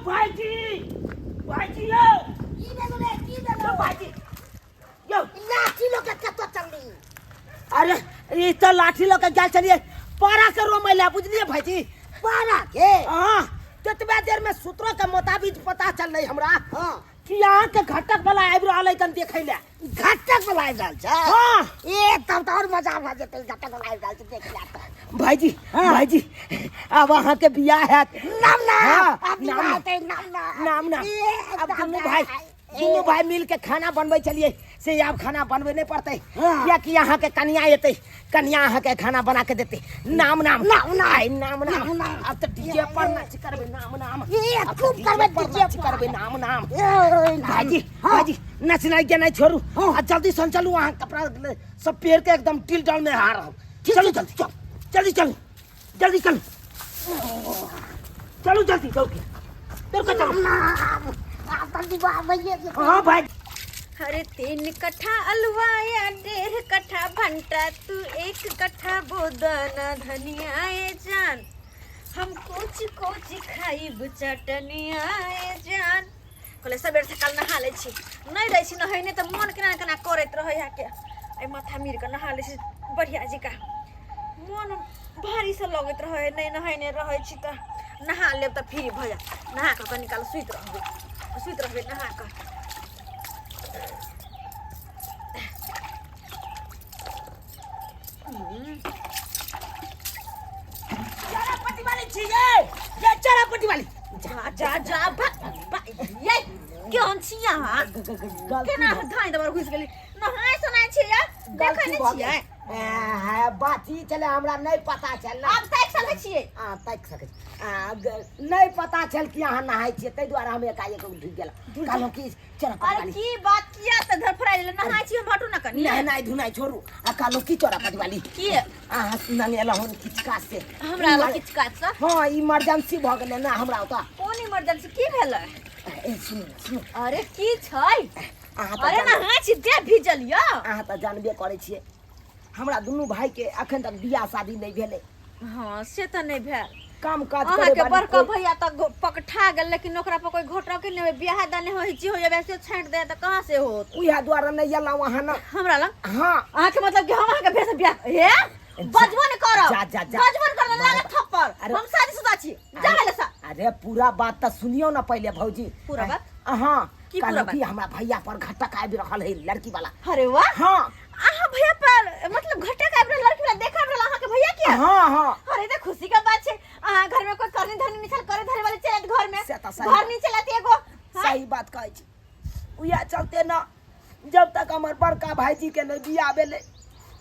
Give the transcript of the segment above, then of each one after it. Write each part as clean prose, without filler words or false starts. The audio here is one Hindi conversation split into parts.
भाईजी भाईजी यो भाईजी यो लाठी लोग कतो चली अरे ये तो लाठी लोग क्या चलिए पारा करो महिला बुझलिए भाईजी पारा के हाँ ततबा देर में सूत्रों के मुताबिक पता चल रही हमरा हां कि यहाँ के घटक वाला आबि रहल तन देखे ले घटक वाला आबि रहल छै हां ए तब तो और मजा भ जेतै घटक वाला आबि रहल छै देख ले त भाईजी भाईजी अब वहाँ के बियाह है नाम ना हाँ, अब नाम नाम नाम ना अब दोनों भाई मिल के खाना बनबै चलिए से अब खाना बनबे नहीं पड़ते हाँ। या कि यहाँ के कन्या एते कन्या यहाँ के खाना बना के देते नाम नाम नाम अब तो डीजे पर नाच करबे नाम ये खूब करबे डीजे पर करबे नाम भाईजी हाँ। भाईजी नचनाई के नहीं छोड़ू हाँ। आ जल्दी सन चलू वहाँ कपड़ा सब पेड़ के एकदम टिल डल में हार रहो चलो जल्दी चलो जल्दी चलो जल्दी चलो चलो जल्दी जल्दी तेरे को चलो हाँ भाई अरे 3 कट्ठा अलवा या 1.5 कट्ठा भंटा तू 1 कट्ठा बोदना धनिया जान हम कोची खाइब चटनिया जान कहले सबेर से कल नहा ले छी नहीं रही छी नहैने त मन केना केना करैत रहै है के आई माथा मीर के नहा ले छी बढ़िया जी का मन भारी से लगैत रहै नहीं नहैने रहै छी त नहा लेब त फ्री भ जा नहा के निकाल सुइत रहबे नहा के चरापट्टी वाली छी ये चरापट्टी वाली जा ये क्यों छी यहाँ केना धाई दबर घुस गेली नहाय सुनाय छी या देखै नै छियै बाती चले हमरा नहीं पता चल आप देख सकै छियै हां देख सकै नहीं पता चल कि यहाँ नहाय छियै तै द्वारा हम एकाएक उठ गेल कहलो कि चरापट्टी अरे वाली की बात किया त धर फराइ ले नहाय छी हम हटू न कनी नहीं धुनाई छोड़ू आ कहलो कि चरापट्टी वाली की ननी एला होन किचका से हमरा ला किछ काट स हां इमरजेंसी भ गेलै ना हमरा ओता कोन इमरजेंसी की भेलै ए सुनो अरे की छै अहाँ अरे नहाय छी दे भिजल य अहाँ त जानबे करै छियै हमरा दुनू भाई के अखन तक बियाह शादी नहीं भेले हां से त नहीं भेल काम काज अहाँ करे के बड़का भैया त पकठा गेल लेकिन ओकरा पर कोई घोटरा के नहीं बियाह दाने होई छी हो जाबे से छांट दे त कहां से होत उहा द्वारा नहीं एला वहां ना हमरा लग हां अहाँ के मतलब कि हम अहाँ के भेस बियाह हे बजबो न करो जा बजबो न करो लागे थप्पड़ अरे हम शादीशुदा छी जा गेले सा अरे पूरा बात त सुनियो ना पहले भौजी पूरा बात हां की पूरा बात? कि हमरा भैया पर घटक आबि रहल है लड़की वाला अरे वाह हां अहाँ भैया पर मतलब घटक आबि रहल लड़की वाला देखा रहल अहाँ के भैया क्या हां अरे तो खुशी का बात है अहाँ घर में कोई करनी धरनी निछल करे धरे वाले चलत घर में से त सही घर नहीं चलाती एगो सही बात कहै छी उया चलते ना जब तक हमर बड़का भाईजी के नहीं बियाह भेले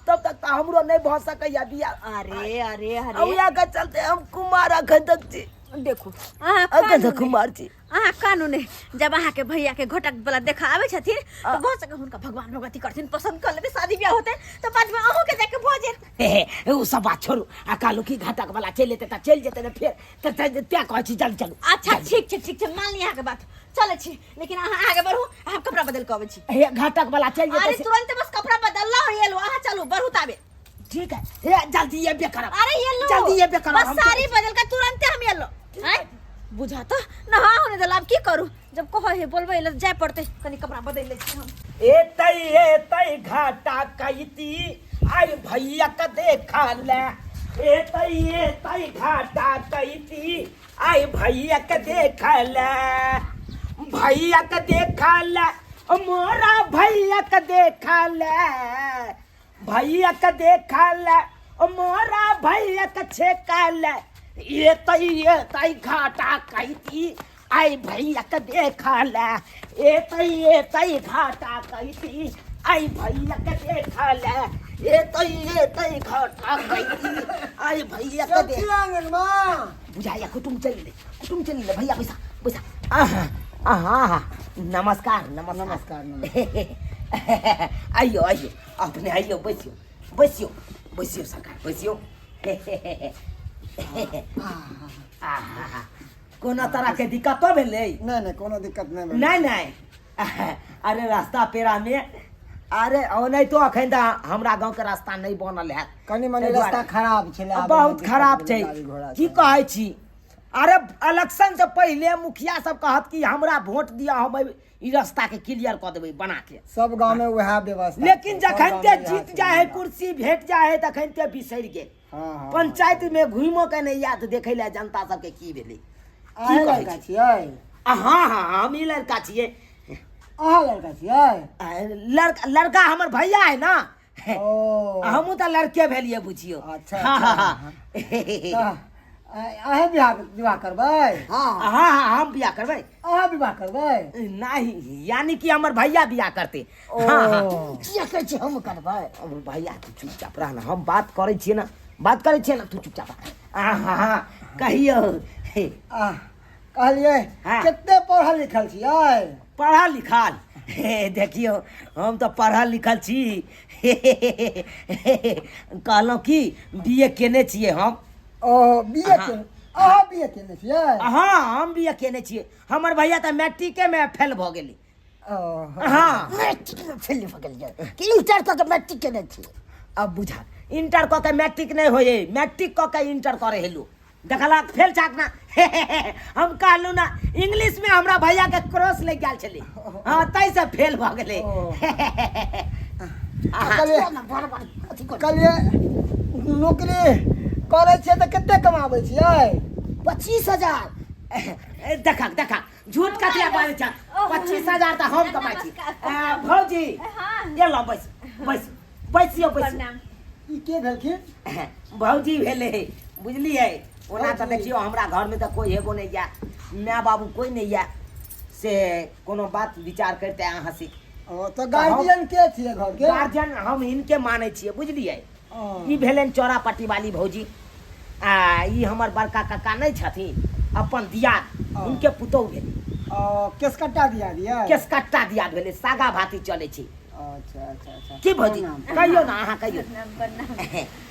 तब तक त हमरो नहीं भ सकैया बियाह अरे उया के चलते हम कुमार अखन तक छी देखो अहाँ अखन तक कुमार छी अहाँ कानून है जब अहाँ के भैया के घटक वाला देखा आवे छथिन तो बहुत सके हुनका भगवान भगवती करथिन पसंद कर लेबे शादी ब्याह होते तो बाद में अहू के जाके भ जेत उ सब बात छोड़ू आ कालू की घटक वाला चल जेते त चल जेते न फिर त त्या कहै छी जल्दी चलू अच्छा ठीक छै मान लिया के बात चले छी लेकिन अहाँ आगे बढ़ू हम कपड़ा बदल के आबै छी हे घटक वाला चल अरे जेते तुरंत बस कपड़ा बदल लो ये लो अहाँ चलू बढ़ू ताबे ठीक है हे जल्दी ये बे करब अरे ये लो जल्दी ये बे करब बस साड़ी बदल के तुरंत हम ये लो हैं बुझा तो नहा होने दला अब की करू जब कहो हे बोलबे ले जाय पड़ते कनी कपड़ा बदल ले छी हम ए तई घाटा कईती आई भैया का देखा ले ए तई घाटा कईती आई भैया का देखा ले भैया का देखा ले मोरा भैया का देखा ले भैया का देखा ले मोरा भैया का छेका ले ये तई घाटा कईती आई भैया का देखा ले ए तई घाटा कईती आई भैया का देखा ले ए तई घाटा कईती आई भैया का देखा बुझाया कुटुम चली ले भैया पैसा आहा नमस्कार आइयो अपने आइयो बसियो सरकार बसियो कोनो तरह के दिक्कत तो भेलै नहीं कोनो दिक्कत नहीं नहीं अरे रास्ता पेरा में अरे नहीं तो अखन हमरा गांव के रास्ता नहीं बनल है कनी मनी रास्ता खराब छले बहुत खराब छै की कहै छी अरे इलेक्शन से पहले मुखिया सब कहत कि हमरा वोट दिया, हम ई रास्ता के क्लियर कर देबै बना के। सब गांव में वह व्यवस्था। लेकिन जखन ते जीत जाए है, कुर्सी भेट जाए है, तखन ते बिसरि गेल। हाँ पंचायत में घुमो के नहीं याद देखे ले जनता सबके की भेलै। अहाँ लड़का छियै? हाँ हाँ हम ई लड़का छियै। अहाँ लड़का छियै? लड़का हमर भैया है ना, ओ हमहूँ तऽ लड़के भेलियै बुझियो। अच्छा हाँ हाँ हाँ अहाँ विवाह करबै? हाँ हाँ हम बियाह करबै। अहाँ विवाह करबै? नहीं, यानी कि हमर भैया बियाह करते। ओ किया कहै छी हम करबै? हमर भैया तू चुपचाप रह ना, हम बात करै छियै ना, बात करै छियै ना, तू चुपचाप रह। हाँ हाँ कहियो। कहलियै हाँ। कते पढ़ल लिखल छियै? पढ़ल लिखल देखियो हम तो पढ़ल लिखल छी। कहलहुँ कि बीए केने छियै हम। ओ बीए के अहाँ बीए केने छियै? हाँ हम बीए केने छियै। हमर भैया तऽ मैट्रिके में फेल भऽ गेलै। हाँ मैट्रिक में फेल भऽ गेलियै कि इंटर कऽ के मैट्रिक केने छी? अब बुझा, इंटर कऽ के मैट्रिक नहीं होए, मैट्रिक कऽ के इंटर करे हेलू देखला फेल छाक ना। हम कहलू ना इंग्लिश में हमरा भैया के क्रॉस लग गेल छलै। हाँ तै से फेल भऽ गेलै। कहलियै नौकरी करै छियै तऽ कते कमाबै छियै? 25,000। देखा देखा झूठ कथिया बाजै छ। 25,000 तऽ हम कमाइ छी। भौजी ये लो बैस बैस बैसियो बैस। ई के भेलखिन? भौजी भेले बुझलियै। ओना तऽ देखियो हमरा घर में तऽ कोई हेबो नहीं या, माय बाबू कोई नहीं या, से कोनो बात विचार करते अहाँ से। तो गार्जियन के छियै घर के? गार्जियन हम इनके माने छियै बुझलियै। ई भेलन चौरापट्टी वाली भौजी। ई हमर बड़का काका नहीं छथिन, अपन दियाद, उनके पुतौह भेलै। केसकट्टा दिया दिया? केसकट्टा दियाद भेलै, सागा भाती चलै छै। अच्छा अच्छा अच्छा की भौजी कहियो ना, अहाँ कहियो।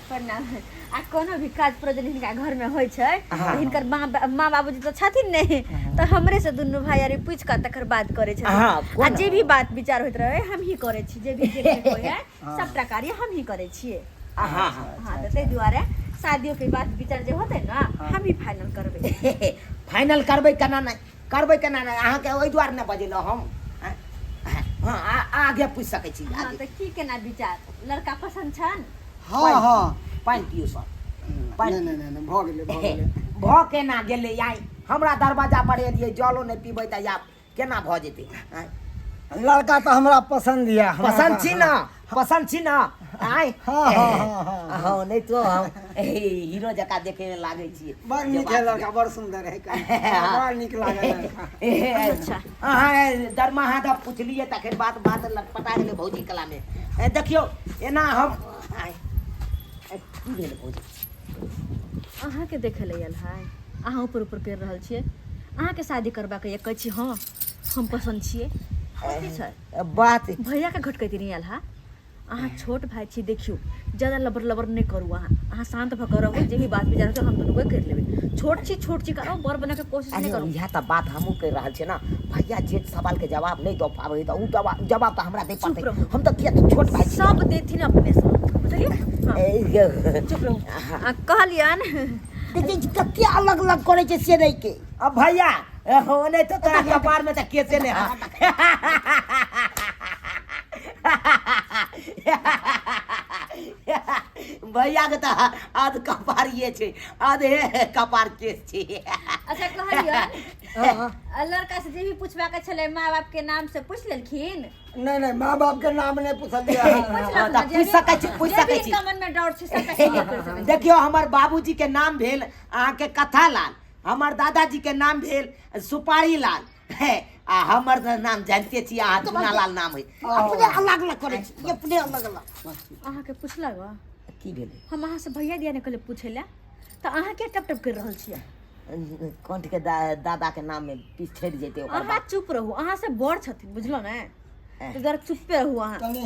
प्रणाम। आ कोनो भी काज प्रयोजन हिनका घर में होइ छै, हाँ। हिनकर माँ बाबूजी तो छथिन नहीं, तो हमरे से दुनू भाई अरे पूछ के तकर बात करे छथिन। हाँ, आ जे भी बात विचार होइत रहे हम ही करे छी, जे भी होय है सबटा कार्य हम ही करे छियै। हाँ हाँ हाँ तो तै दुआरे शादियों के बात विचार जे होते ना हम ही फाइनल करबै। फाइनल करबै केना नहीं, करबै केना नहीं, अहाँ के ओइ द्वार ने बजेलो हम। हाँ आगे पूछ सकै छी। हाँ तो की केना विचार, लड़का पसंद छन? हाँ हाँ पानि पियो सर। नहीं नहीं नहीं भऽ गेलै भऽ गेलै। भऽ केना गेलै आई, हमरा दरवाजा पर एलियै जलो नहीं पीबै तऽ या केना भऽ जेतै। लड़का तो हमरा पसंद है। पसंद छी ना, पसंद छी ना। आय हाँ हाँ हाँ हाँ नहीं तो हम हीरो जका देखे में लागे छियै। बड़ नीक है लड़का, बड़ सुंदर है, बड़ नीक लागे लड़का। अच्छा हाँ दरमाहा जब पूछलिए तखन बात लटपटा गेलै भौजी कला में। देखियो एना हम की भेल भौजी? अहाँ के देखे ले आयल है, अहाँ ऊपर ऊपर कर रहल छियै। अहाँ के शादी करबा के कहै छी हाँ हम पसंद छियै। कथी छै बात भैया के घटकैती नहीं आयल है। अहाँ छोट भाई छी, देखियो ज्यादा लबर लबर नहीं करू। अहाँ शांत भऽ के रहू, जे भी बात विचार छै हम दुनू को कर लेबै। छोट छी करो, बड़ बने के कोशिश नहीं करू। यह तो बात हमहूँ कह रहल छियै ना, भैया जे सवाल के जवाब नहीं दऽ पाबै तऽ उ जवाब तऽ हमरा दे पड़तै। हम तो किया छोट भाई छी। सब देथिन अपने से, बुझलिए? हाँ चुप रहू। कहलियन देखिए कते अलग अलग करे छै से नहीं के। अब भैया हो नहीं तो तोरा कपार में तो केसे ने भैया के तो आध कपार ये छे, आधे कपार केस छे। अच्छा कहलियन लड़का से जे भी पूछबा के छले माँ बाप के नाम से पूछ लेलखिन? नहीं माँ बाप के नाम नहीं पूछलिए। पूछ सकै छी। मन में डाउट छै सबटा क्लियर कर सकै छी। देखियो हमर बाबूजी के नाम भेल अहाँ के कथालाल, हमर दादाजी के नाम भेल सुपारी लाल है, आ हमर नाम जानते छी अहाँ चुनालाल नाम है। अपने अलग अलग करे छी, अपने अलग अलग। अहाँ के पूछला ग की भेलै? हम अहाँ से भैया दिया ने कहले पूछे ला, तो अहाँ के टप टप कर रहल छियै। कंठ के दादा के नाम में पिछड़ जेते ओकर अहाँ बाद। चुप रहू, अहाँ से बड़ छथिन बुझलो ने, तो जरा चुप्पे रहू अहाँ। तनी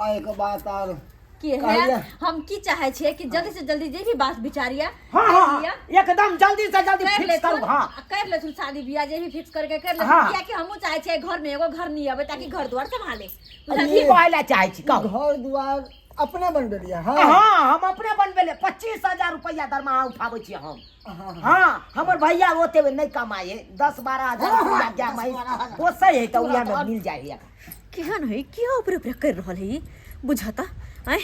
आए के बात और की है हम की चाहे छियै कि जल्दी से जल्दी जे भी बात विचारिया हाँ एकदम जल्दी से जल्दी कर फिक्स ले करू। हाँ कर ले शादी बियाह जे भी फिक्स करके कर ले। हाँ। किया कि हमहू चाहे छियै घर में एगो घर नहीं आवे ताकि घर द्वार संभाले। अरे, की कहला चाहे छी कहू। घर द्वार अपने बनबे लिया हाँ हाँ हम अपने बनबे ले 25,000 रुपया दरमाहा उठाबे छियै हम हाँ हमर भैया ओते नहीं कमाए 10-12,000 रुपया क्या माई पोसे है तो उया में मिल जाए केहन है क्या ऊपर ऊपर कर रहल है बुझाता आय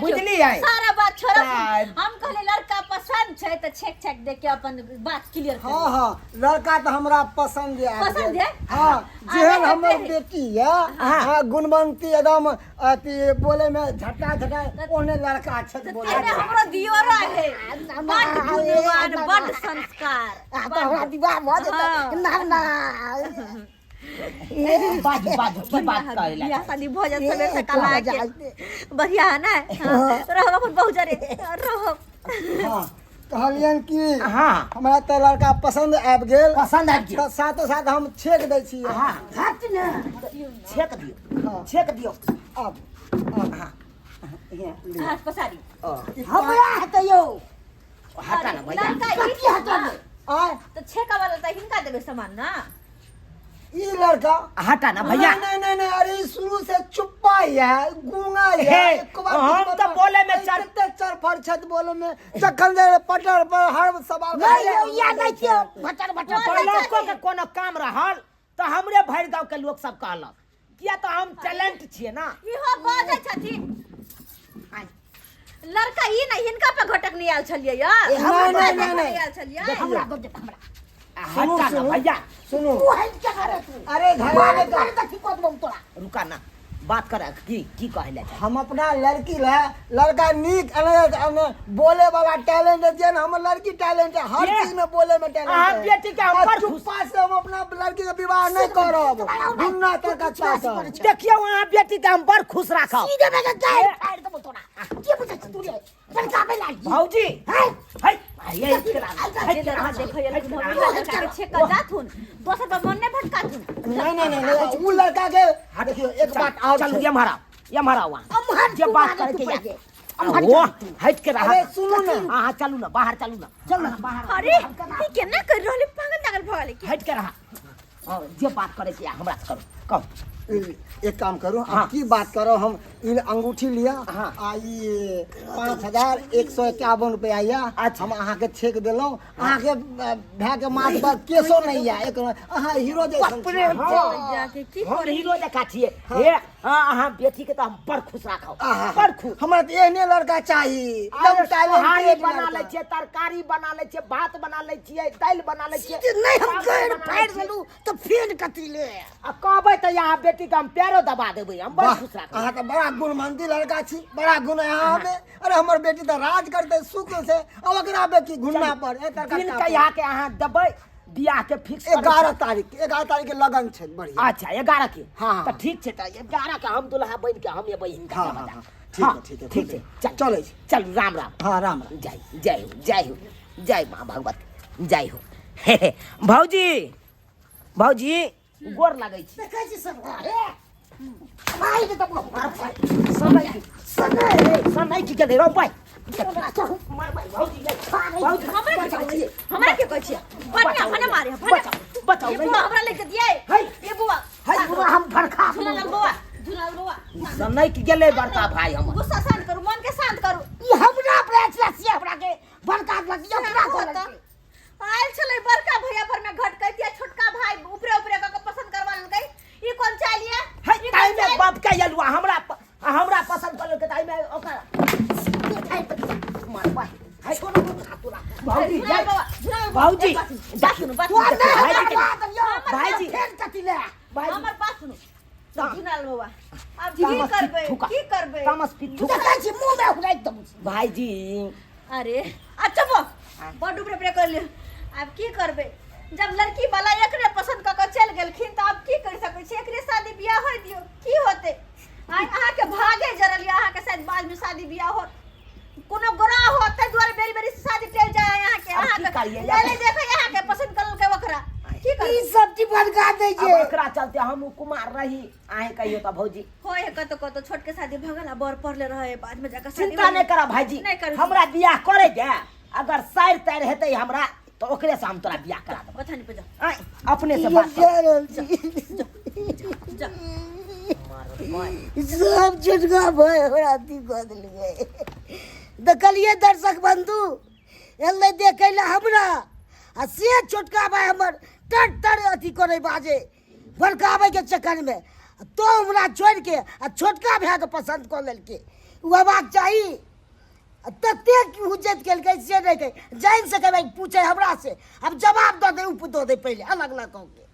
बुझली है सारा बात छोड़ साहब। हम कहले लड़का पसंद छै त छेक छेक देख के अपन बात क्लियर कर हाँ हाँ लड़का तो हमरा पसंद है पसंद है? हाँ जेहन हमर बेटी है हाँ। हाँ गुणवंती एकदम अति बोले में झटा झटा ओने लड़का अच्छा से बोले अरे हमरो दियो रहे बड़ गुणवान बड़ संस्कार तो हमरा विवाह भ हाँ। जेतै ना ना बात की बात करे ला बियाह शादी भोजन सबे से कला के बढ़िया है ना रहो अपन बहुत जरे रहो हाँ कहलियन कि हाँ हमरा तो लड़का पसंद आबि गेल पसंद आबि गेल। साथो साथ हम छेक दै छियै हाँ हट ना छेक दियो हाँ। छेक दियो अब हाँ हाथ पसारी हमरा हट यो हटा ना भैया लड़का ई हटा आय तो छेका वाला त हिनका देबे सामान ना ई लड़का हटा ना भैया नहीं अरे शुरू से चुप्पा ही है गूंगा ही है हे, एक बार हम कुछ तो बता- बोले में नहीं, कितने चर फर छत बोले में जखन दे पटर पर हर सवाल नहीं या नहीं छियो भटर भटर तो लोगों के कोनो काम रहल तो हमरे भरि गांव के लोग सब कहलक किया तो हम टैलेंट छियै ना इहो बाजै छथिन लड़का ई नहीं हिनका पे घटक नहीं आयल छलिए यार नहीं। आयल छलिए हमरा दो दे हमरा हटा ना भैया सुनो तू है क्या करे तू अरे घर वाले तो तो ठीक बात बोल तोरा रुका ना बात कर की कहले छै हम अपना लड़की है लड़का नीक बोले वाला टैलेंट है जेन हम लड़की टैलेंट है हर ये? चीज में बोले में टैलेंट हाँ, है बेटी के हम और पर चुप्पा से हम अपना लड़की का विवाह नहीं करब गुन्ना तक अच्छा से देखियो वहां बेटी के हम बड़ खुश राखब सीधे में जाए फाड़ दे तोरा के पूछे तू रे बनका में लागी भौजी है है ये जे दरहा देखै लेकिन हम लड़का के छेका जाथुन दोसर पर मन नहीं भटकाथुन नहीं वो लड़का के देखियो एक बात और चल छै। ये हमारा वहां हम जे बात करे के यार वो हट के रहा अरे सुनो ना हां हां चलू ना बाहर चलू ना चल ना बाहर अरे ई केना कर रहले पागल पागल भगले के हट के रहा और जे बात करे के हमरा से करो कहो एक काम करो हाँ। आप की बात करो हम इन अंगूठी लिया हाँ। आई 5,151 रुपया आया अच्छा। हम अहाँ के छेक दिलो अहाँ के भै के माथ पर केसो नहीं या एक अहाँ हीरो जैसन छी। हाँ। जाके की हम हीरो देखा छियै हे अहाँ बेटी के तो हम बड़ खुश राखब आहा। बड़ खुश हमरा तो एहने लड़का चाहिए एकदम सोहारी talented बना लड़का। ले छियै तरकारी बना ले छियै भात बना ले छियै दालि बना ले छियै नहीं हम कर फाड़ देलू तो फिर कथी ले आ कहबै तऽ यहाँ बेटी के हम पैरो दबा देबै हम बड़ वाह, खुश राखब अहाँ तो बड़ा गुणवंती लड़का छी बड़ा गुण है अहाँ में अरे हमर बेटी तो राज करते सुख से अब ओकरा बेटी घुमना पर ए दिन तरका कहिया के अहाँ देबै बियाह के फिक्स 11 तारीख के लगन छै बढ़िया अच्छा 11 के हाँ। तऽ ठीक छै तऽ 11 के हम दुल्हा बनि के हम एबै हिनका हाँ, के हाँ, बता हाँ, ठीक है, ठीक छै चल चलै छी। चलू राम राम हाँ राम राम जय हो जय माँ भगवती जय हो हे हे भौजी भौजी गोर लागै छी देखै छी सब हे माई दे तब मार फाड़ समय की गेलै रौ पाइ हमरा के कहै छियै बढ़िया भने मारे बचाओ ये बुआ हमरा लेके दिए है ये बुआ है बुआ हम भरखा झुलाल बुआ समय की गेलै बड़का भाई हमर गुस्सा शांत करू मन के शांत करू ई हमरा प्रेस से हमरा के बड़का लगियो पूरा कर आयल छलै बड़का भैया पर में घट कहतिया छोटका भाई ऊपरे ऊपरे क पसंद करवा लेलकै ई कोन चालिए है टाइम में बाप के यलुआ हमरा पसंद कर के टाइम में ओकर मार पाइ है भौजी जय भौजी भाईजी फिर कथी ले हमर बात सुनु झुलाल बुआ अब की करबे तामस पिट्ठू देखै छी मुंह में उड़ाइ दम भाईजी अरे अच्छा वो बड़ ऊपरे ऊपरे कर लियो अब की करबे जब लड़की वाला एकरे पसंद क चल गेलखिन त अब की कर सकै छी एकरे शादी बियाह होय दियो की होते आइ अहाँ के भागे जरल या अहाँ के शायद बाद में शादी बियाह हो कोनो गोरा होते द्वारे बेरी बेरी शादी टेल जाए यहाँ के अब अहाँ की के करिए? ले देखो यहाँ के पसंद करल के वकरा की कर ई सब्जी बनका दै अब छै एकरा चलते हम कुमार रही आहे कहियो त भौजी होय कतो छोट के शादी भगल आ बर पड़ले रहे बाद में जाकर शादी चिंता नहीं करा भाईजी नहीं करू। हमरा बियाह करे दे अगर साइर तार हेतै हमरा तो ओकरे से हम तोरा बियाह करा देब बथानी पे जा आय अपने से बात कर। जा सब छोटका भाई हमरा अथी कऽ देलकै देखलिए दर्शक बंधु एलै देखे ला हमरा आ से छोटका भाई हमर टर अथी करे बाजे भड़कावे के चक्कर में तो हमरा छोड़ के आ छोटका भाई के पसंद कर लेलके उ हेबाक चाही तते हुज्जत केलकै से नहीं कहे जान सके भाई पूछे हमरा से अब जवाब दो दे पहले अलग अलग कह के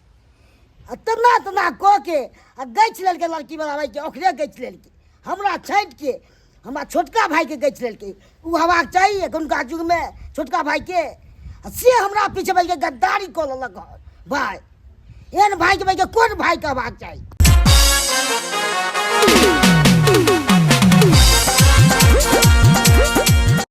तना कह के आ गैछ लेलकै लड़की वाला भाई के ओकरे गैछ लेलकै हमरा छाँटि के हमरा छोटका भाई के गैछ लेलकै उ हेबाक चाही एखुनका युग में छोटका भाई के से हमरा पीछे भाई के गद्दारी कऽ लेलक भाई एहन भाई के कोन भाई के हेबाक चाही